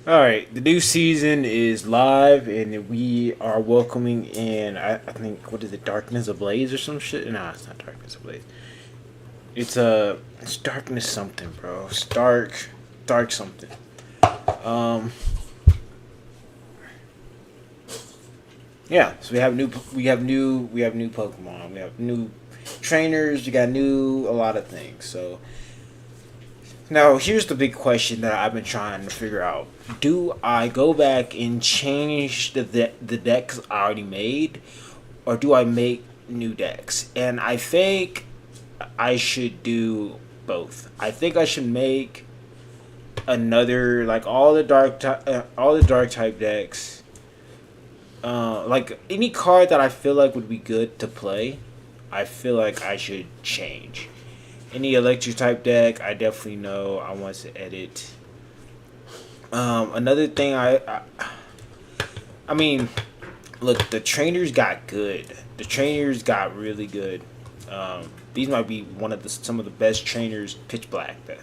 All right, the new season is live, and we are welcoming in. I think what is it, Darkness Ablaze or some shit? Nah, it's not Darkness Ablaze. It's Darkness something, bro. It's dark something. Um, yeah. So we have new Pokemon. We have new trainers. We got new a lot of things. So now, here's the big question that I've been trying to figure out. Do I go back and change the decks I already made, or do I make new decks? And I think I should do both. I think I should make another like all the dark type decks. Like any card that I feel like would be good to play, I feel like I should change. Any electric type deck, I definitely know I want to edit. Another thing, I mean, look, the trainers got good. The trainers got really good. These might be some of the best trainers. Pitch Black. I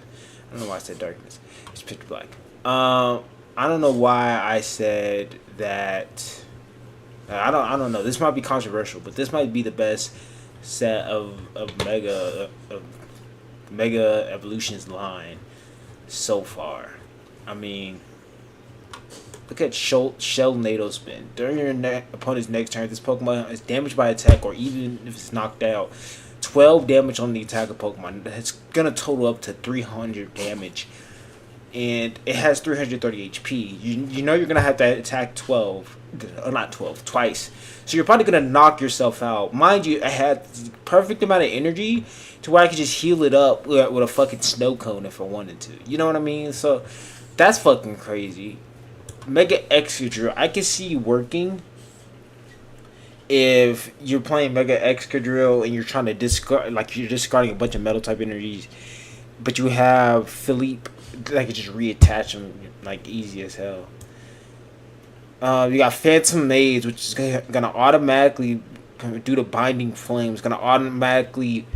don't know why I said darkness. It's Pitch Black. I don't know why I said that. I don't know. This might be controversial, but this might be the best set of Mega Evolutions line so far. I mean, look at Shell NATO Spin. During your opponent's next turn, this Pokemon is damaged by attack, or even if it's knocked out, 12 damage on the attack of Pokemon. It's gonna total up to 300 damage, and it has 330 HP. You know you're gonna have to attack 12, not 12, twice. So you're probably gonna knock yourself out. Mind you, I had the perfect amount of energy to where I could just heal it up with a fucking snow cone if I wanted to. You know what I mean? So that's fucking crazy. Mega Excadrill, I can see working if you're playing Mega Excadrill and you're trying to discard, like you're discarding a bunch of metal type energies, but you have Philippe that can just reattach them like easy as hell. You got Phantom Maze, which is gonna automatically, due to Binding Flames, gonna automatically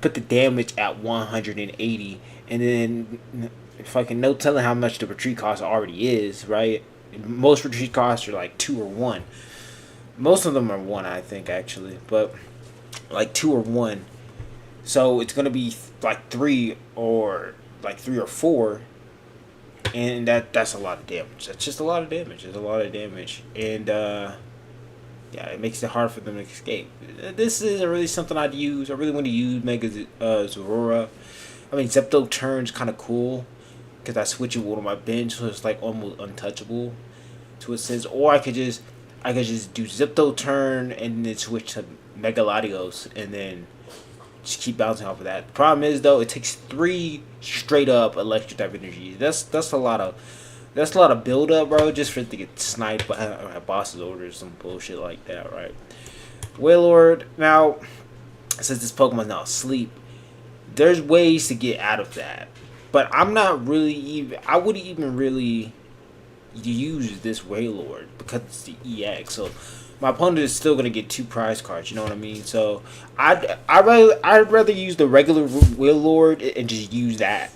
put the damage at 180, and then fucking no telling how much the retreat cost already is, right? Most retreat costs are like 2 or 1. Most of them are 1, I think, actually, but like 2 or 1. So it's gonna be like 3 or 4, and that's a lot of damage. That's just a lot of damage. It's a lot of damage, and yeah, it makes it hard for them to escape. This isn't really something I'd use. I really want to use Mega Zorora. I mean, Zepto Turn's kind of cool because I switch it with my bench, so it's like almost untouchable to a sense. Or I could just do Zepto Turn and then switch to Mega Latios and then just keep bouncing off of that. The problem is though, it takes 3 straight up electric type energies. That's a lot of build up, bro, just for it to get sniped by boss's orders, some bullshit like that, right? Wailord, now, since this Pokemon's now asleep, there's ways to get out of that. But I'm not really even, I wouldn't even really use this Wailord because it's the EX. So my opponent is still gonna get 2 prize cards. You know what I mean? So I'd rather use the regular Wailord and just use that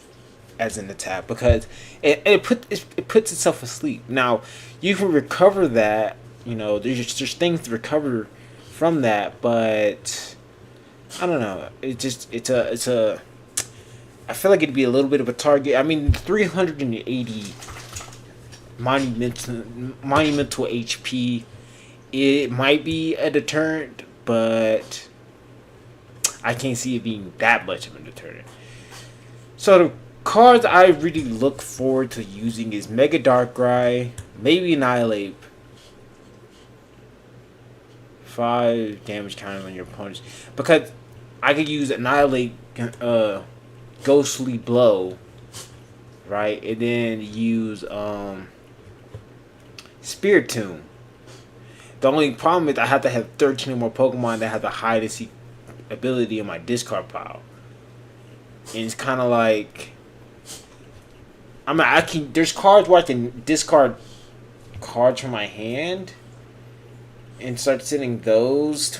as an attack because it puts itself asleep. Now you can recover that. You know, there's things to recover from that, but I don't know. It's a. I feel like it'd be a little bit of a target. I mean, 380 monumental HP. It might be a deterrent, but I can't see it being that much of a deterrent. So the cards I really look forward to using is Mega Darkrai, maybe Annihilate. 5 damage counters on your opponents. Because I could use Annihilate, Ghostly Blow, right? And then use Spiritomb. The only problem is I have to have 13 or more Pokemon that have the highest ability in my discard pile. And it's kind of like, I mean, there's cards where I can discard cards from my hand and start sending Pokemon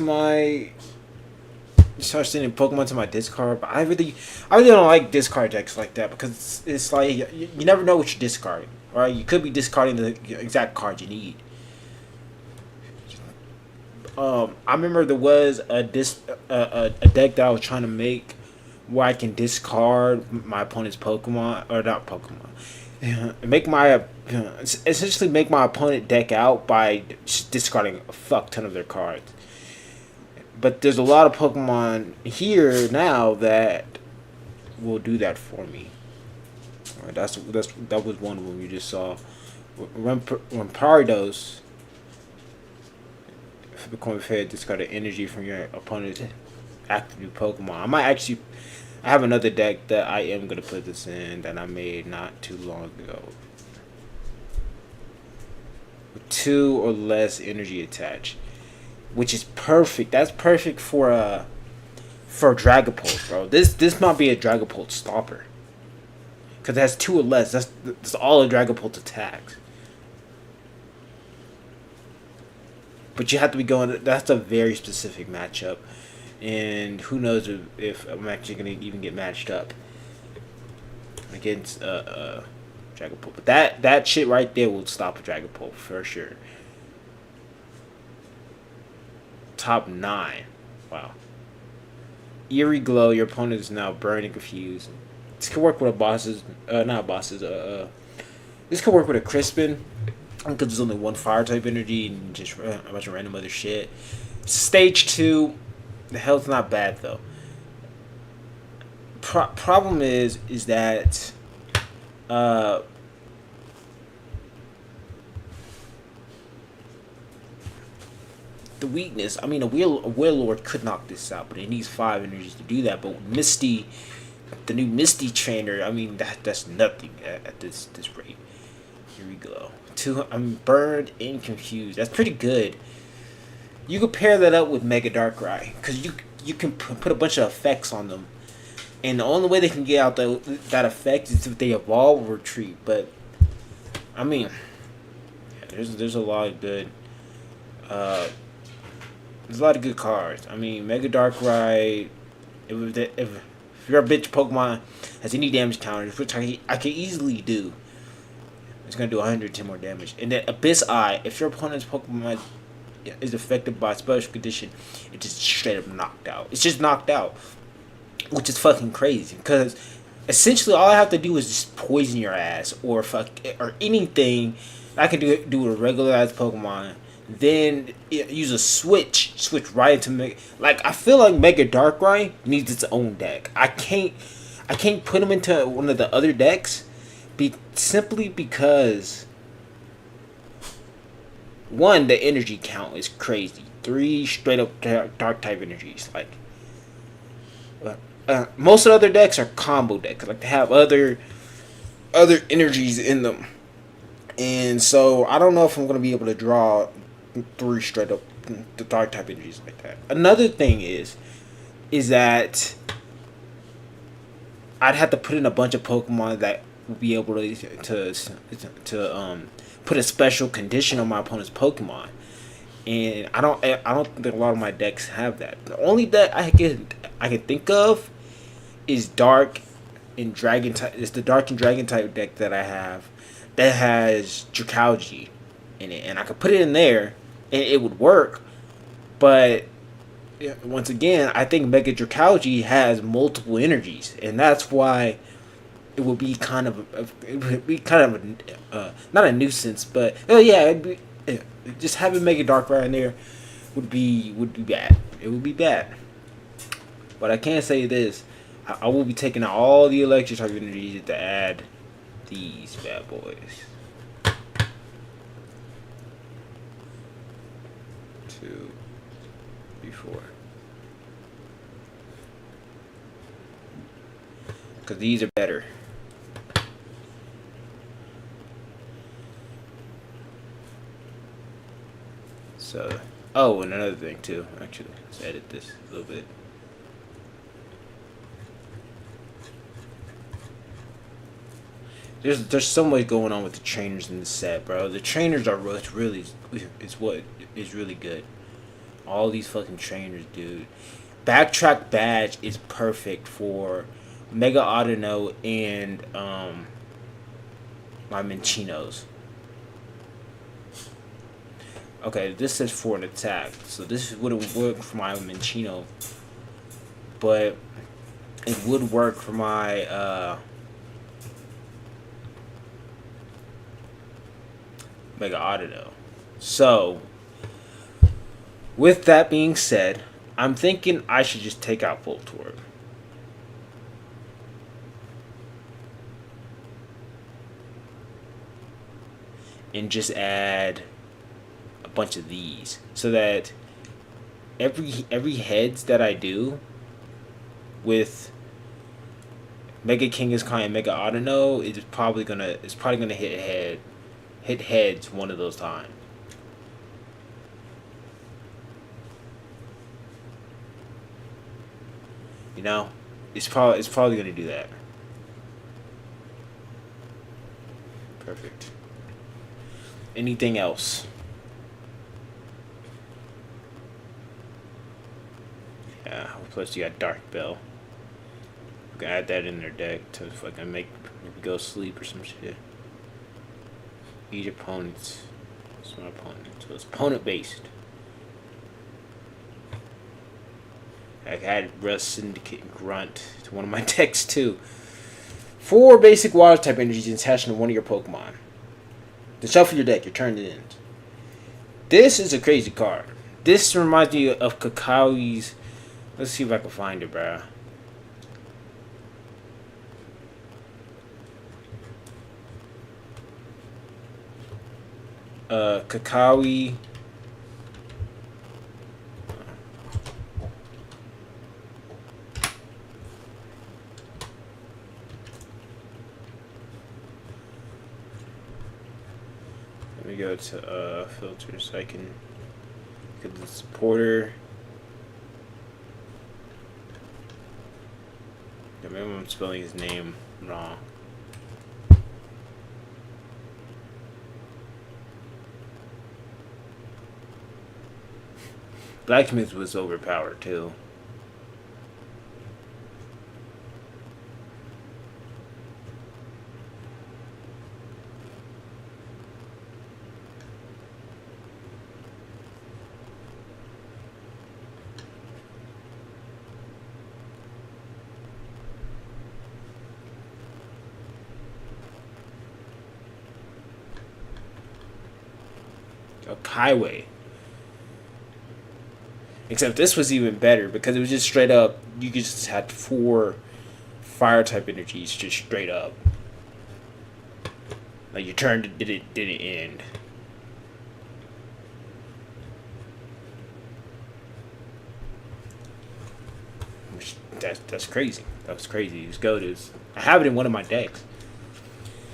to my discard. But I really don't like discard decks like that because it's like you never know what you're discarding. right? You could be discarding the exact card you need. I remember there was a deck that I was trying to make where I can discard my opponent's Pokemon, or not Pokemon, make my essentially make my opponent deck out by discarding a fuck ton of their cards. But there's a lot of Pokemon here now that will do that for me. Right, that was one of them you just saw. Rampardos, if become fed, discard the energy from your opponent's active new Pokemon. I have another deck that I am gonna put this in that I made not too long ago. With 2 or less energy attached, which is perfect. That's perfect for Dragapult, bro. This might be a Dragapult stopper. Because it has 2 or less. That's all a Dragapult attacks. But you have to be going. That's a very specific matchup. And who knows if I'm actually going to even get matched up against Dragapult. But that shit right there will stop a Dragapult for sure. Top 9. Wow. Eerie Glow. Your opponent is now burned and confused. This could work with a bosses. Not bosses. This could work with a Crispin. Because there's only one fire type energy and just a bunch of random other shit. Stage 2. The health's not bad though. Problem is that the weakness. I mean, a Wailord could knock this out, but it needs 5 energies to do that. But Misty, the new Misty trainer, I mean that's nothing at this rate. Here we go. I'm burned and confused. That's pretty good. You could pair that up with Mega Darkrai, because you can put a bunch of effects on them, and the only way they can get out that effect is if they evolve or retreat. But I mean, yeah, there's a lot of good there's a lot of good cards. I mean, Mega Darkrai, if your bitch Pokemon has any damage counters, which I can easily do, it's gonna do 110 more damage. And then Abyss Eye, if your opponent's Pokemon is affected by a special condition, it's just straight up knocked out. It's just knocked out, which is fucking crazy. Because essentially, all I have to do is just poison your ass, or anything. I can do with a regular ass Pokemon. Then use a switch right into Mega. Like, I feel like Mega Darkrai needs its own deck. I can't put him into one of the other decks, simply because. One, the energy count is crazy. 3 straight up dark type energies. Like, most of the other decks are combo decks. Like, they have other energies in them, and so I don't know if I'm gonna be able to draw 3 straight up the dark type energies like that. Another thing is that I'd have to put in a bunch of Pokemon that will be able to put a special condition on my opponent's Pokemon, and I don't think a lot of my decks have that. The only deck I can think of is Dark and Dragon type. It's the Dark and Dragon type deck that I have that has Dracaulgy in it, and I could put it in there and it would work. But once again, I think Mega Dracaulgy has multiple energies, and that's why it would be kind of not a nuisance, but just having Mega Darkrai in there would be bad. It would be bad. But I can say this: I will be taking out all the electric type energies to add these bad boys. 2, 3, 4. Because these are better. So, oh, and another thing too. Actually, let's edit this a little bit. There's so much going on with the trainers in the set, bro. The trainers are what is really good. All these fucking trainers, dude. Backtrack Badge is perfect for Mega Audino and my Minchinos. Okay, this says for an attack, so this would have worked for my Minchino, but it would work for my Mega Auto. So, with that being said, I'm thinking I should just take out Voltorb. And just add a bunch of these, so that every heads that I do with Mega Kangaskhan and Mega Audino is probably gonna hit heads one of those times. You know, it's probably gonna do that. Perfect. Anything else? Yeah. Plus, you got Dark Bell. We can add that in their deck to fucking maybe go sleep or some shit. Each opponents. It's my opponent. So it's opponent based. I added Rust, Syndicate, and Grunt to one of my decks too. 4 basic water type energies attached to one of your Pokemon. Then shuffle your deck. Your turn ends. This is a crazy card. This reminds me of Kakao's. Let's see if I can find it, bro. Kakaoi. Let me go to filters so I can get the supporter. Yeah, maybe I'm spelling his name wrong. Blacksmith was overpowered too. A highway. Except this was even better because it was just straight up. You just had 4 fire type energies just straight up. Like your turn didn't end. That's crazy. That was crazy. It's goated. I have it in one of my decks.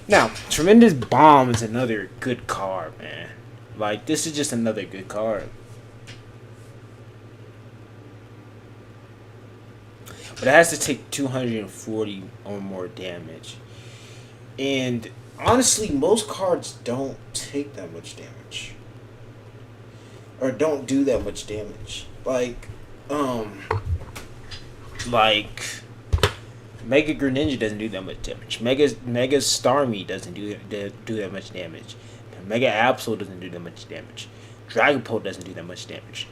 Now, Tremendous Bomb is another good card, man. Like, this is just another good card. But it has to take 240 or more damage. And honestly, most cards don't take that much damage. Or don't do that much damage. Like Mega Greninja doesn't do that much damage. Mega Starmie doesn't do that much damage. Mega Absol doesn't do that much damage. Dragapult doesn't do that much damage.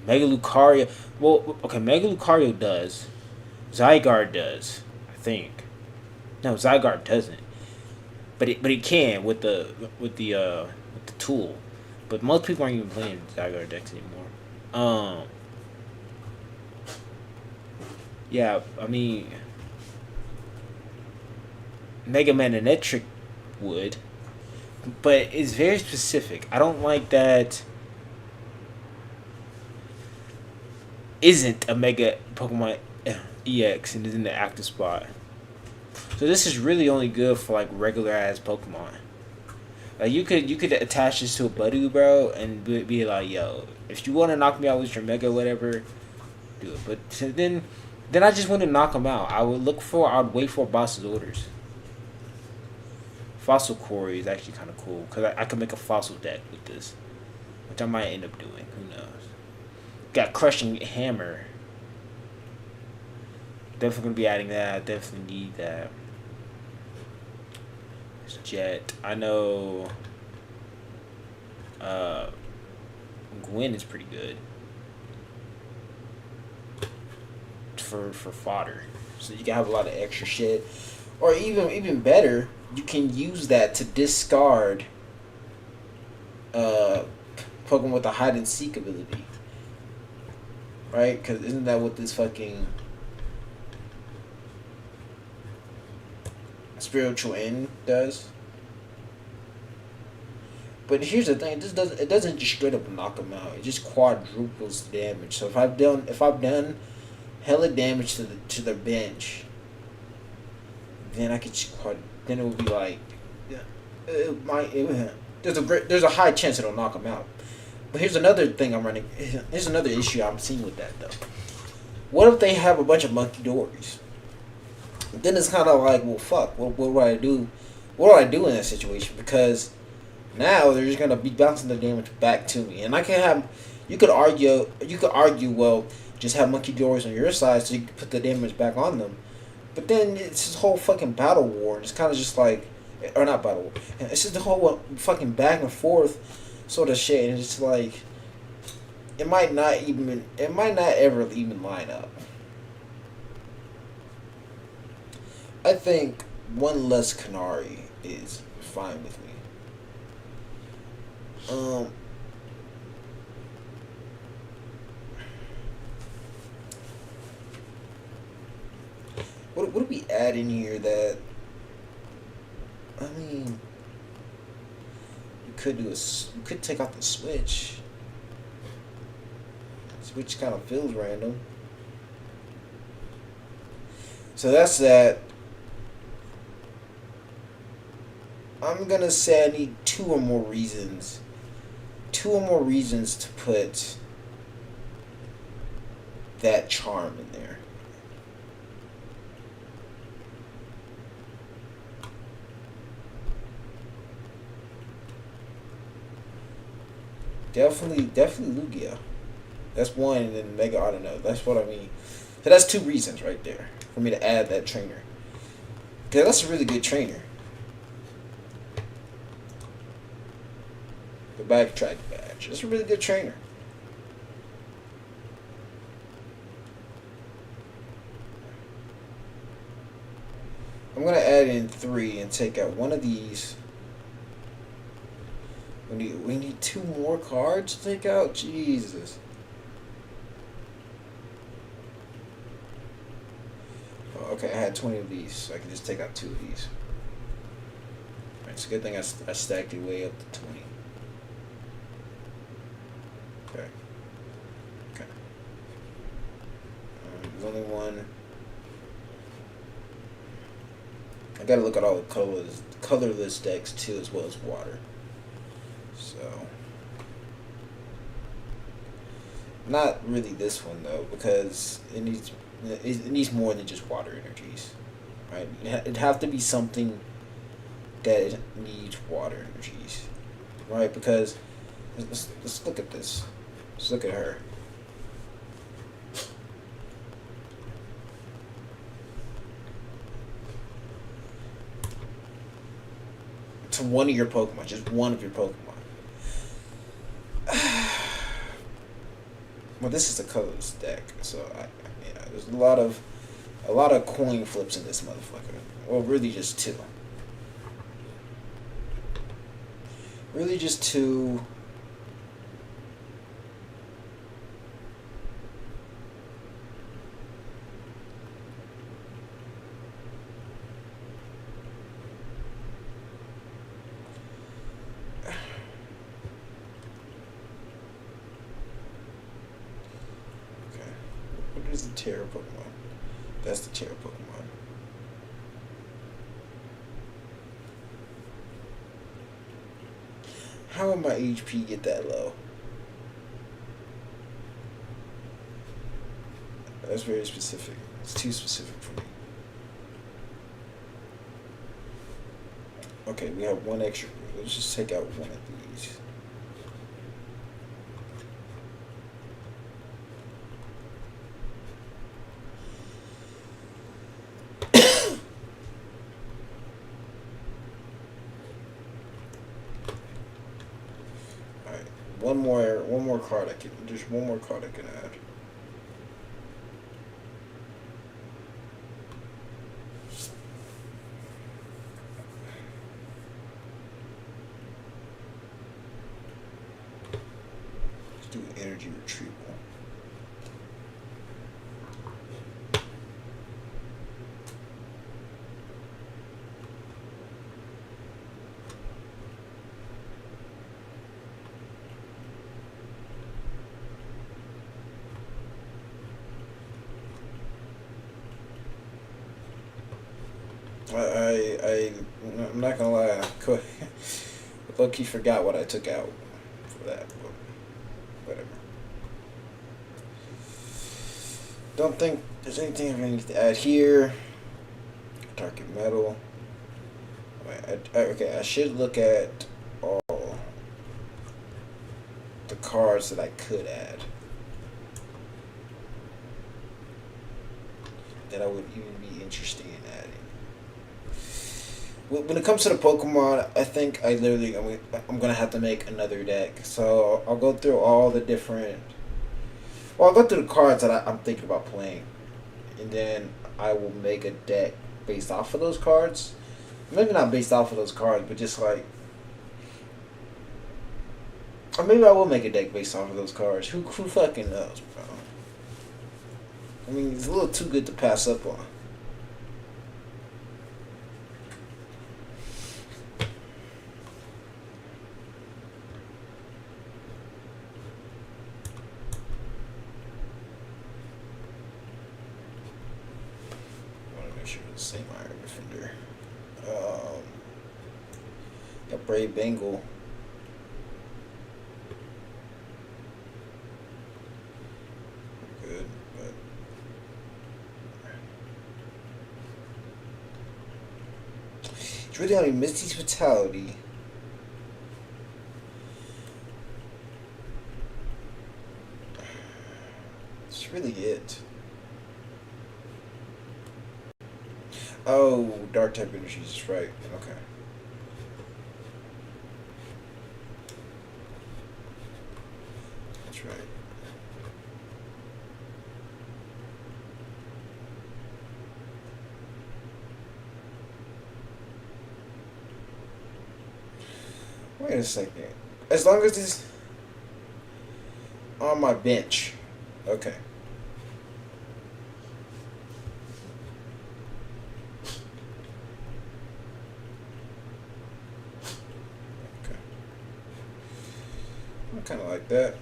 Mega Lucario. Well, okay, Mega Lucario does. Zygarde does, I think. No, Zygarde doesn't. But it can with the tool. But most people aren't even playing Zygarde decks anymore. Yeah, I mean, Mega Manectric would, but it's very specific. I don't like that. Isn't a Mega Pokemon EX and is in the active spot. So this is really only good for like regular ass Pokemon. Like you could attach this to a Budew, bro, and be like, yo, if you want to knock me out with your Mega whatever, do it. But then I just wouldn't knock him out. I would wait for boss's orders. Fossil Quarry is actually kind of cool because I could make a fossil deck with this, which I might end up doing. Who knows? Got Crushing Hammer. Definitely gonna be adding that. I definitely need that. It's Jet. I know uh, Gwen is pretty good for fodder. So you can have a lot of extra shit, or even better, you can use that to discard uh, Pokemon with a hide and seek ability, right? Because isn't that what this fucking spiritual end does? But here's the thing: it doesn't just straight up knock them out. It just quadruples the damage. So if I've done hella damage to the bench, then I could then it would be like, yeah, there's a high chance it'll knock them out. But here's another thing I'm running. Here's another issue I'm seeing with that though. What if they have a bunch of monkey dories? Then it's kind of like, well, fuck. What do I do? What do I do in that situation? Because now they're just gonna be bouncing the damage back to me, and I can have. You could argue. Well, just have monkey dories on your side so you can put the damage back on them. But then it's this whole fucking battle war, and it's kind of just like, or not battle war. It's just the whole fucking back and forth sort of shit, and it's like, it might not ever even line up. I think one less Canary is fine with me. What do we add in here that? I mean, we could take out the switch. Switch kind of feels random. So that's that. I'm gonna say I need two or more reasons to put that charm in there. Definitely Lugia. That's one, and then Mega Audino. That's what I mean. So that's two reasons right there for me to add that trainer. Cause that's a really good trainer. The backtrack badge. That's a really good trainer. I'm gonna add in 3 and take out one of these. We need 2 more cards to take out? Jesus. Oh, okay, I had 20 of these, so I can just take out 2 of these. Alright, it's a good thing I stacked it way up to 20. Okay. There's only one. I gotta look at all the colorless decks too, as well as water. So, not really this one though, because it needs more than just water energies, right? It'd have to be something that needs water energies, right? Because let's look at this. Let's look at her. To one of your Pokemon, just one of your Pokemon. Well, this is a colorless deck, so there's a lot of coin flips in this motherfucker. Well, really just 2. Really just 2. What is the Terra Pokemon? That's the Terra Pokemon. How would my HP get that low? That's very specific. It's too specific for me. Okay, we have 1 extra. Let's just take out 1 of these. one more card I can. There's one more card I can add. Let's do energy retrieval. I'm not gonna lie. Low-key forgot what I took out for that, but whatever. Don't think there's anything I need to add here. Target metal. Okay, I should look at all the cards that I could add. That I would even be interested in adding. When it comes to the Pokemon, I think I'm gonna have to make another deck. So I'll go through all the different. Well, I'll go through the cards that I'm thinking about playing, and then I will make a deck based off of those cards. Maybe not based off of those cards, but just like, or maybe I will make a deck based off of those cards. Who fucking knows, bro? I mean, it's a little too good to pass up on. Same Iron Defender. A Brave Bengal. Good, but it's really only Misty's Fatality. That's really it. Oh, dark type energies, right. Okay. That's right. Wait a second. As long as this on my bench. Okay. Kind of like that.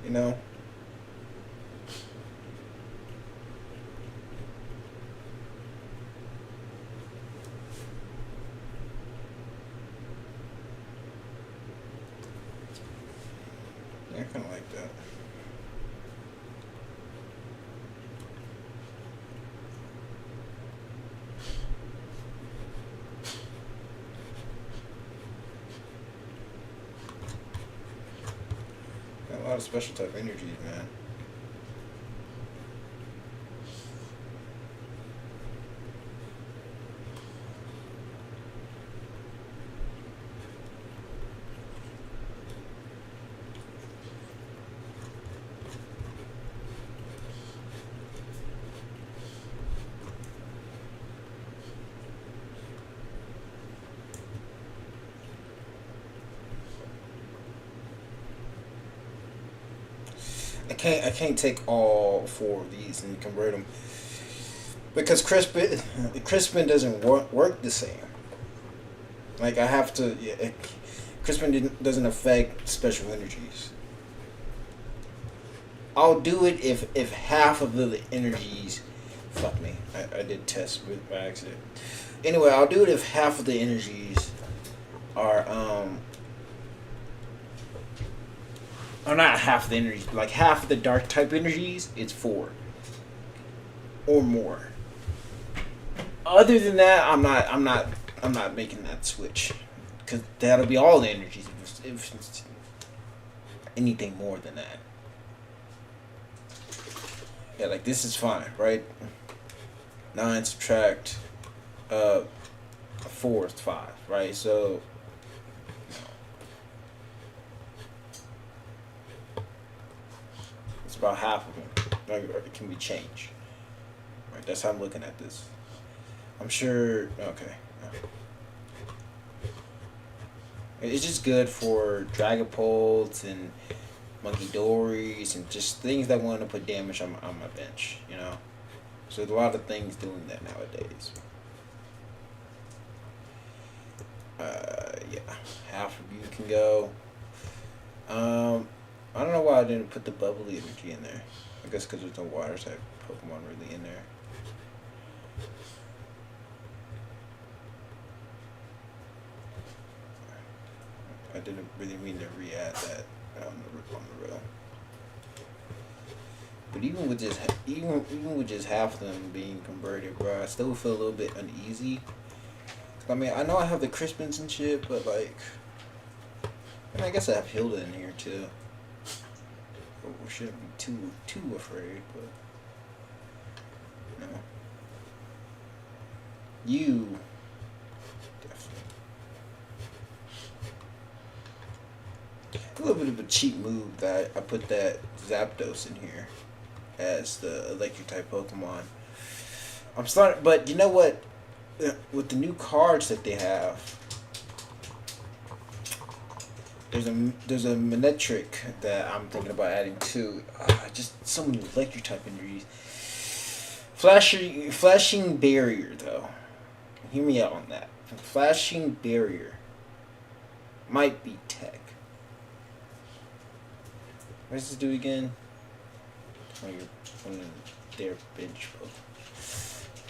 You know? Yeah, kind of like that. A lot of special type energies, man. I can't take all four of these and convert them because Crispin doesn't work the same. Like I have to. Yeah, Crispin doesn't affect special energies. I'll do it if half of the energies. Fuck me. I did test with by accident. Anyway, I'll do it if half of the energies are or not half the energies, but like half of the dark type energies, it's 4 or more. Other than that, I'm not making that switch because that'll be all the energies. If it's anything more than that, yeah, like this is fine, right? 9 subtract, 4 is 5, right? So it's about half of them. Like, it can be changed. Right? That's how I'm looking at this. I'm sure. Okay. It's just good for Dragapults and Monkey Dories and just things that want to put damage on my bench, you know? So there's a lot of things doing that nowadays. Yeah, half of you can go. I don't know why I didn't put the bubbly energy in there. I guess because there's no water type Pokemon really in there. I didn't really mean to re-add that on the row. But even with just half of them being converted, bro, I still feel a little bit uneasy. I mean, I know I have the Crispins and shit, but like, I guess I have Hilda in here too. But we shouldn't be too afraid, but no. You definitely a little bit of a cheap move that I put that Zapdos in here as the electric type Pokemon. I'm starting, but you know what? With the new cards that they have, there's a Manectric that I'm thinking about adding too. Just so many electric type energies. Flashing barrier though. Hear me out on that. Flashing barrier might be tech. What does this do again? On their bench.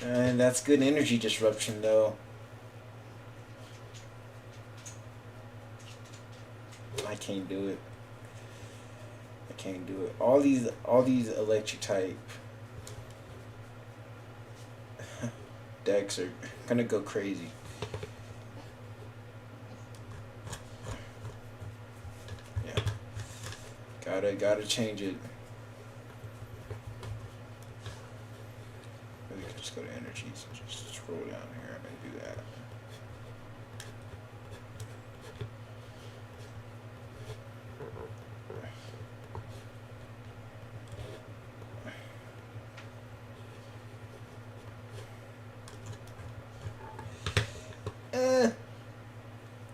And that's good energy disruption though. I can't do it. I can't do it. All these electric type decks are gonna go crazy. Yeah. Gotta change it. Maybe I could just go to energies and just scroll down here and do that.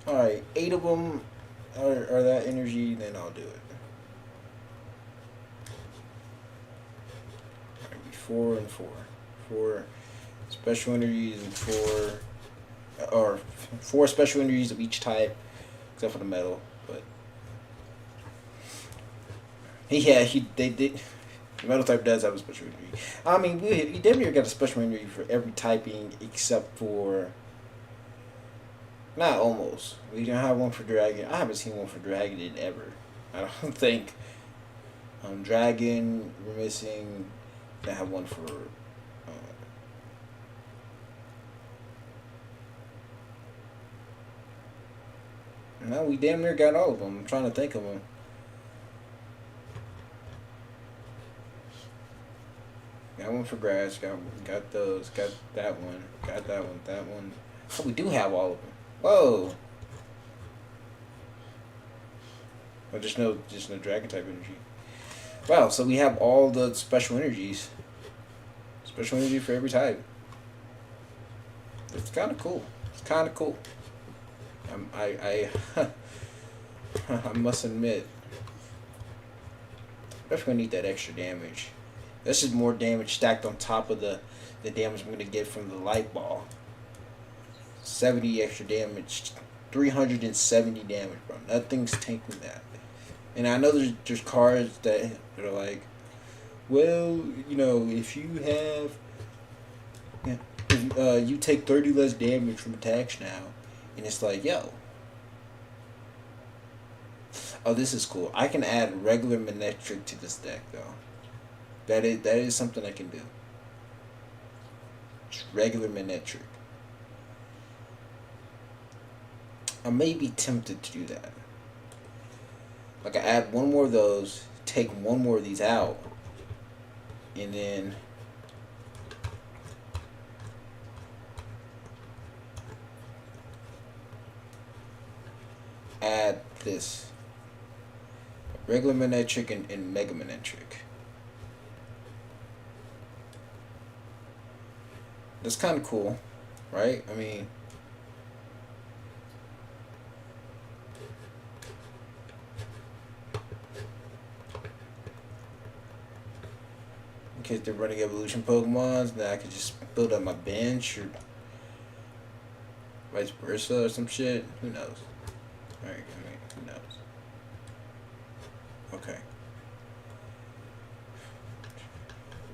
Alright, 8 of them are that energy, then I'll do it. Alright, 4 and 4. 4 special energies and 4 special energies of each type, except for the metal. But yeah, they did. The metal type does have a special energy. I mean, we damn near got a special energy for every typing except for. Not almost. We don't have one for Dragon. I haven't seen one for Dragon ever. I don't think. Dragon, we're missing. They have one for. No, we damn near got all of them. I'm trying to think of them. Got one for grass. Got those. Got that one. Got that one. That one. Oh, we do have all of them. Whoa. Oh, just no dragon type energy. Wow, so we have all the special energies. Special energy for every type. It's kind of cool. It's kind of cool. I I must admit, definitely need that extra damage. This is more damage stacked on top of the damage I'm gonna get from the light ball. 70 extra damage, 370 damage, bro. Nothing's tanking that. And I know there's cards that are like, well, you know, if you have, if you take 30 less damage from attacks now, and it's like, yo, oh, this is cool. I can add regular Manectric to this deck though. That is something I can do. Just regular Manectric. I may be tempted to do that. Like I add one more of those, take one more of these out, and then add this regular Manectric and Mega Manectric. That's kind of cool, right? I mean, in case they're running evolution Pokemons, then I could just build up my bench or vice versa or some shit. Who knows? Alright, I mean, who knows? Okay.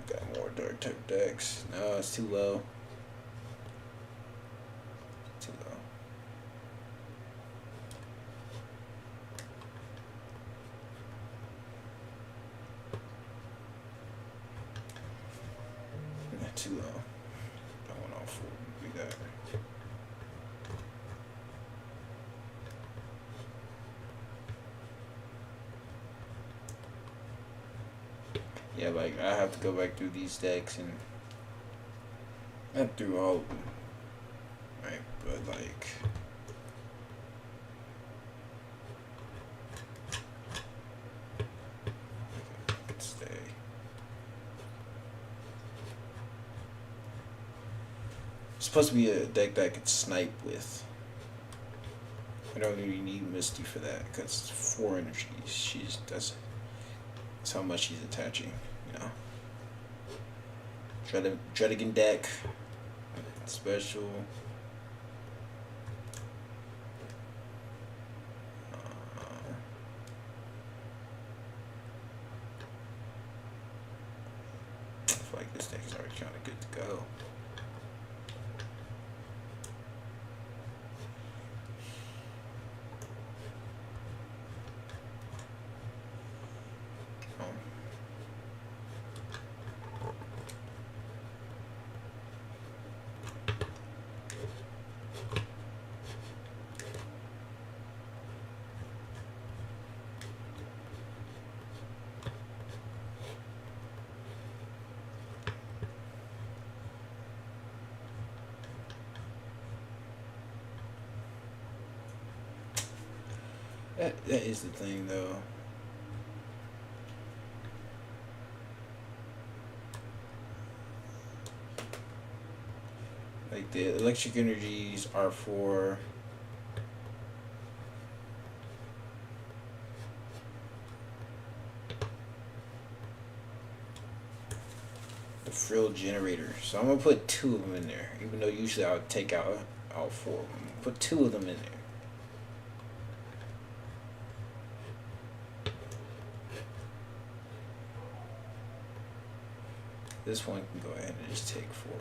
We got more dark type decks. No, it's too low. Too low. Not too low. Don't want all four. We got. Yeah, like I have to go back through these decks and not through all of them, right? But like, let's stay. It's supposed to be a deck that I could snipe with. I don't really need Misty for that because it's 4 energies. That's how much she's attaching, you know. Dredigan deck, special. I feel like this deck is already kind of good to go. That is the thing, though. Like, the electric energies are for the frill generator. So I'm gonna put 2 of them in there, even though usually I would take out all 4 of them. Put 2 of them in there. This one can go ahead and just take 4.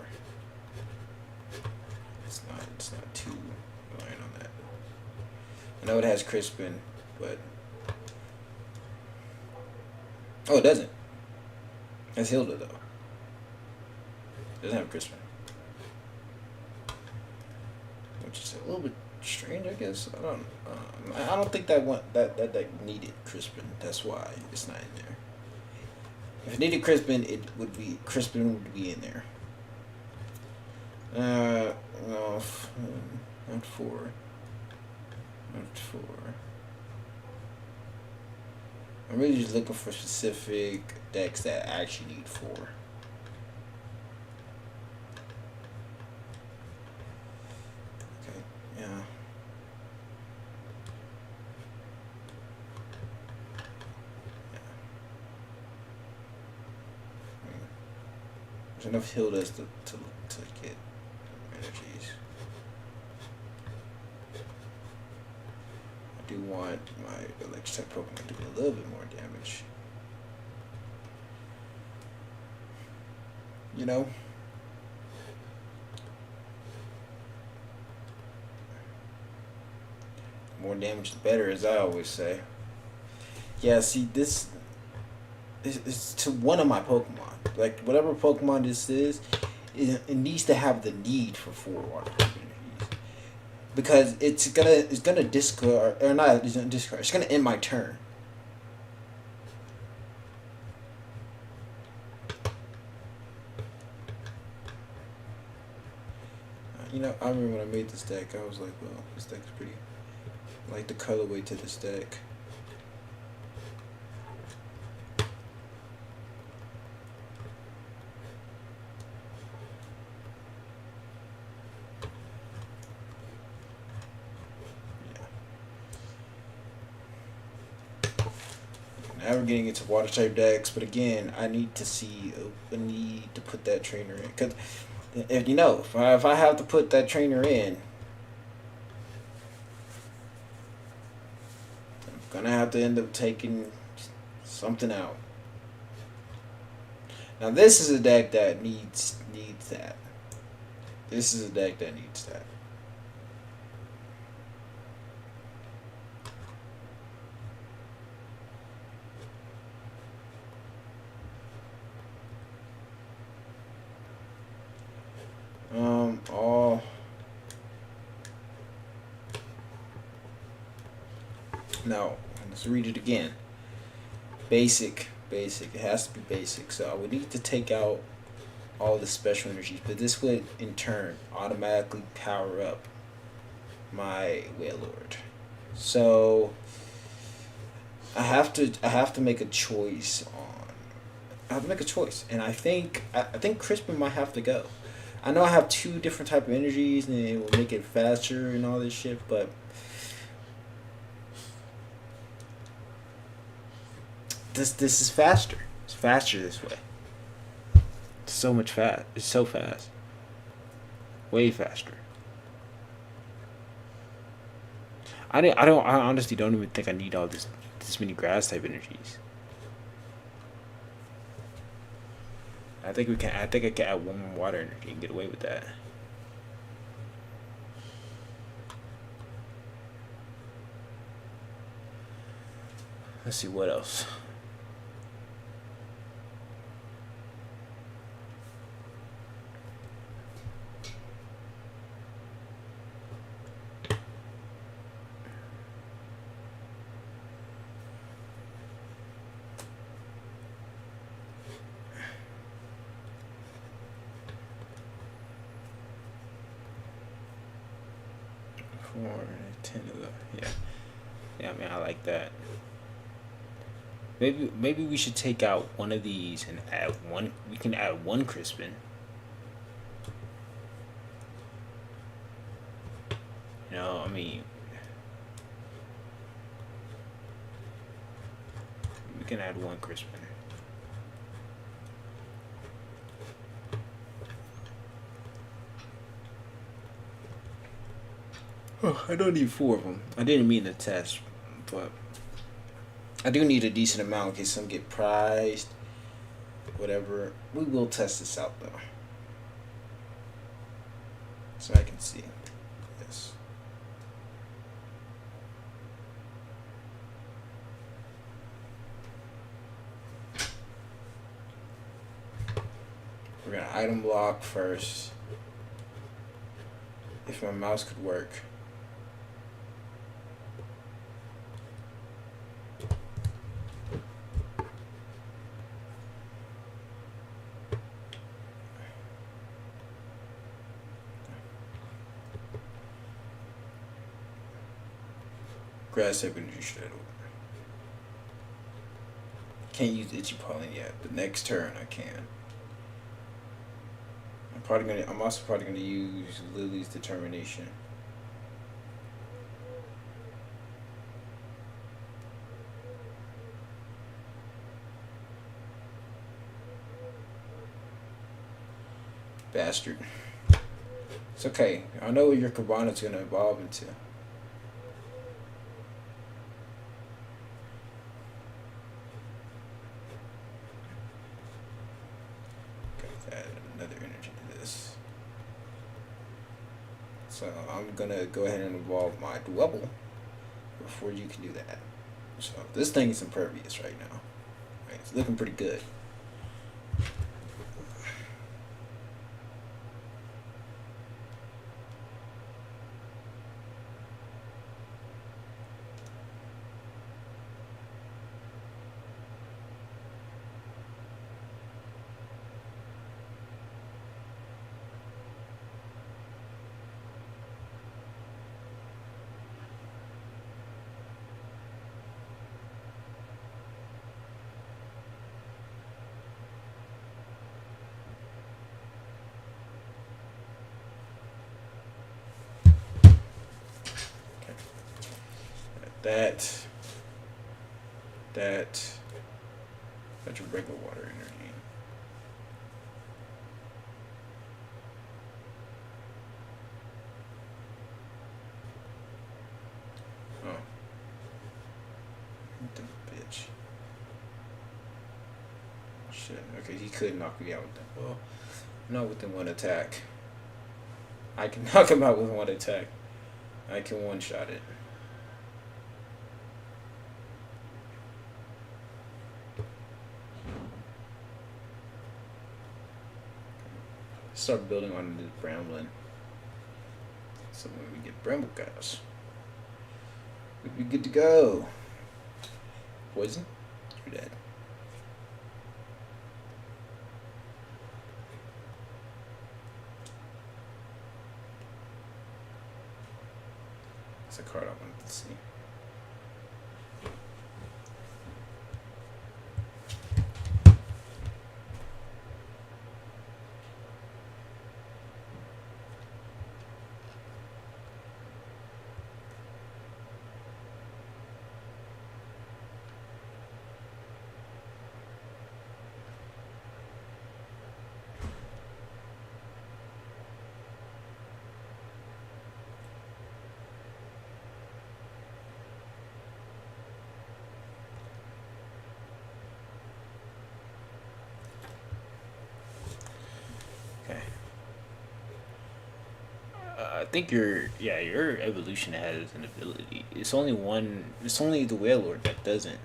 It's not too reliant on that. I know it has Crispin, but oh, it doesn't. That's Hilda though. It doesn't have Crispin, which is a little bit strange, I guess. I don't think that needed Crispin. That's why it's not in there. If it needed Crispin, Crispin would be in there. No, not 4. Not 4. I'm really just looking for specific decks that actually need 4. Okay, yeah. There's enough Hildas to get energies. I do want my electric type Pokemon to do a little bit more damage. You know? More damage the better, as I always say. Yeah, see, this is to one of my Pokemon. Like, whatever Pokemon this is, it needs to have the need for 4 water energies. Because it's gonna discard, or not, it's gonna discard, it's gonna end my turn. You know, I remember when I made this deck, I was like, well, this deck is pretty like the colorway to this deck. Now we're getting into water type decks, but again, I need to see. I need to put that trainer in, because if if I have to put that trainer in, I'm gonna have to end up taking something out. Now this is a deck that needs that. This is a deck that needs that. All. No, let's read it again. Basic. It has to be basic. So I would need to take out all the special energies, but this would in turn automatically power up my Wailord. So I have to make a choice on. I have to make a choice, and I think Crispin might have to go. I know I have two different type of energies, and it will make it faster and all this shit, but this is faster. It's faster this way. It's so much fast. It's so fast. Way faster. I honestly don't even think I need all this many grass type energies. I think we can. I think I can add one more water energy and get away with that. Let's see what else. Four, 10, 11. Yeah. Yeah, man, I like that. Maybe we should take out one of these and add one. We can add one Crispin. I mean, we can add one Crispin. Oh, I don't need four of them. I didn't mean to test, but I do need a decent amount in case some get prized. Whatever. We will test this out though. So I can see. Yes. We're gonna item block first. If my mouse could work. Grass type energy straight over. Can't use Itchy Pollen yet, but next turn I can. I'm also probably gonna use Lily's Determination. Bastard. It's okay. I know what your Cabana's gonna evolve into. So I'm gonna go ahead and evolve my Dwebble before you can do that. So this thing is impervious right now. Right, it's looking pretty good. That that's your regular water energy. Oh, the bitch. Shit. Okay, he could knock me out with that. Well, not within one attack. I can knock him out with one attack. I can one shot it. Start building on the Bramblin. So when we get Bramble Gas, we'll be good to go. Poison? You're dead. That's a card I wanted to see. Okay. I think your evolution has an ability. It's only one. It's only the Whale Lord that doesn't.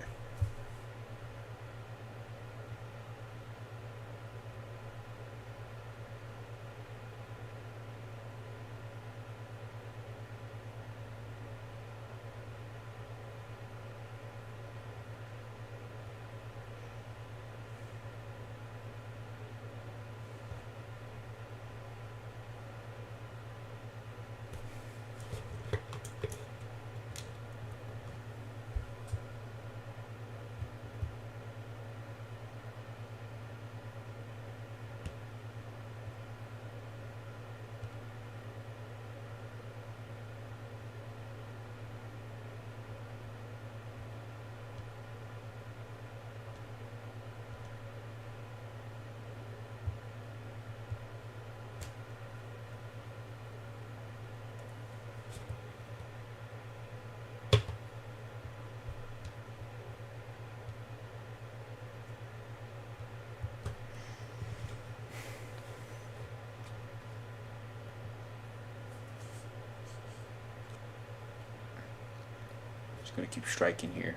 Just gonna keep striking here.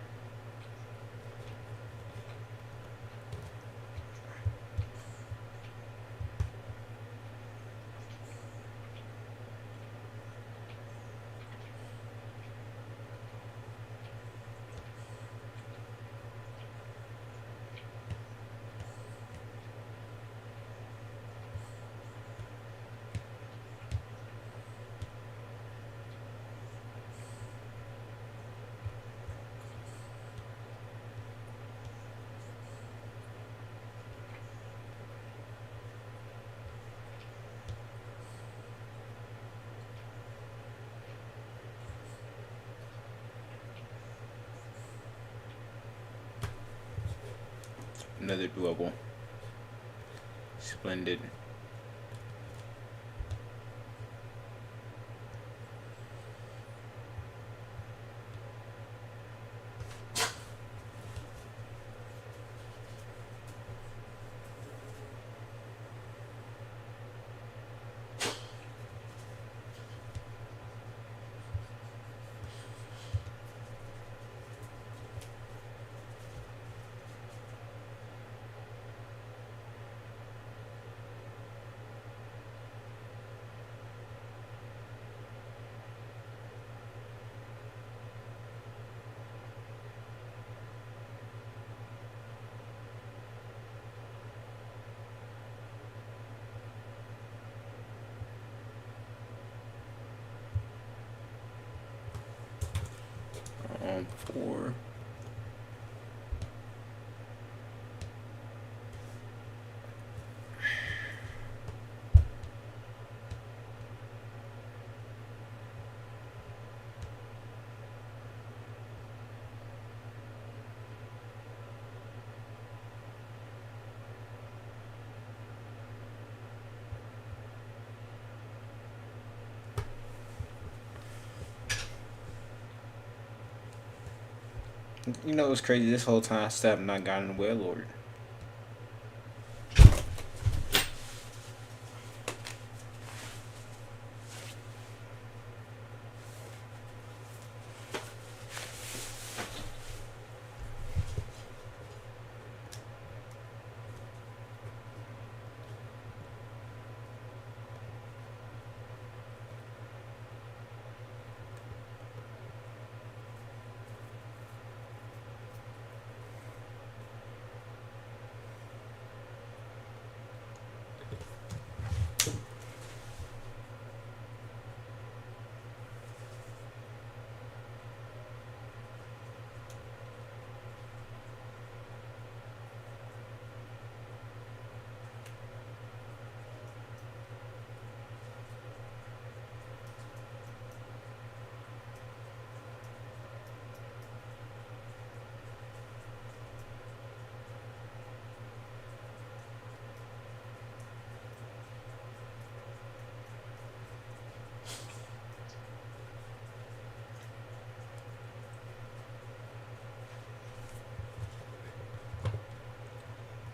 Another doable. Splendid. Four. You know what's crazy? This whole time I still have not gotten Well Lord.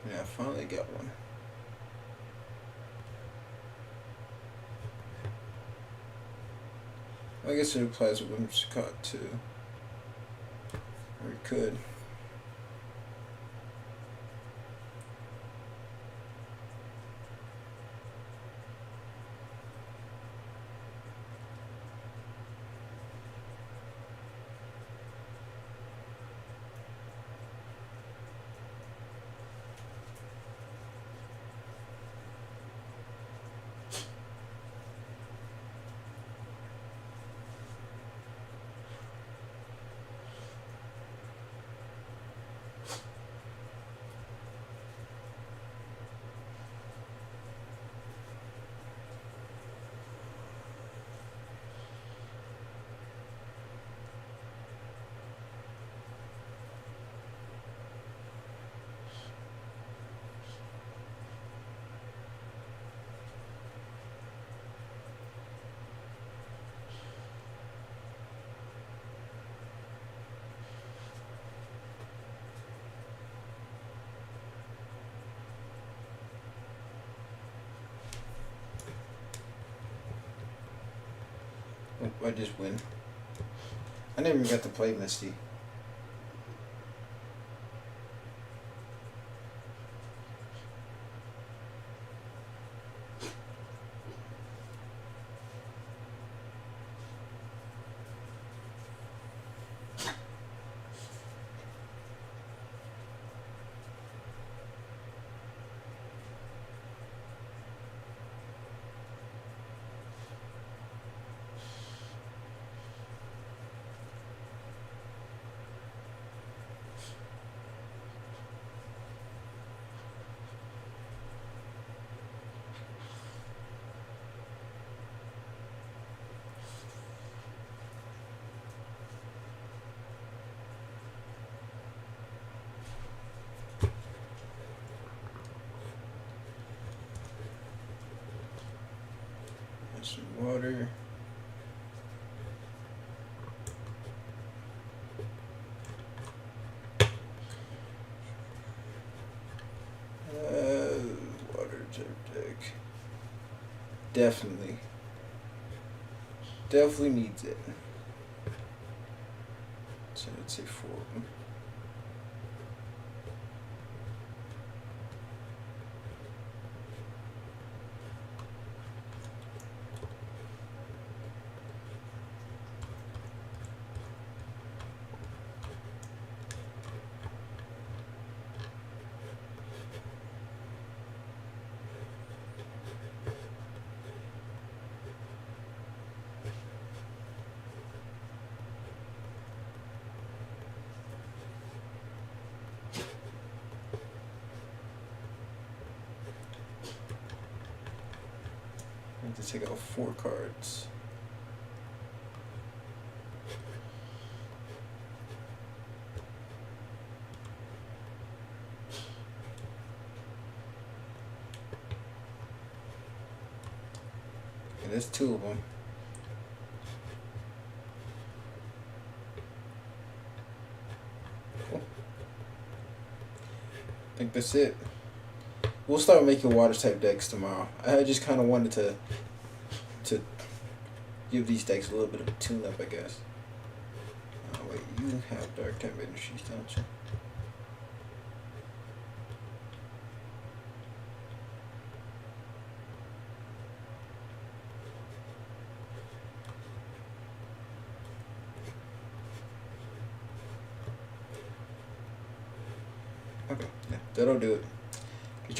Yeah, I finally got one. I guess it applies with Whimsicott too. Or it could. Oh, I just win. I never even got to play Misty. Some water. Water deck. Definitely. Definitely needs it. So I'd say 4 of them. I have to take out 4 cards. And there's 2 of them. think that's it. We'll start making water type decks tomorrow. I just kind of wanted to give these decks a little bit of a tune up, I guess. Oh wait, you have dark type energies, don't you? Okay, yeah, that'll do it.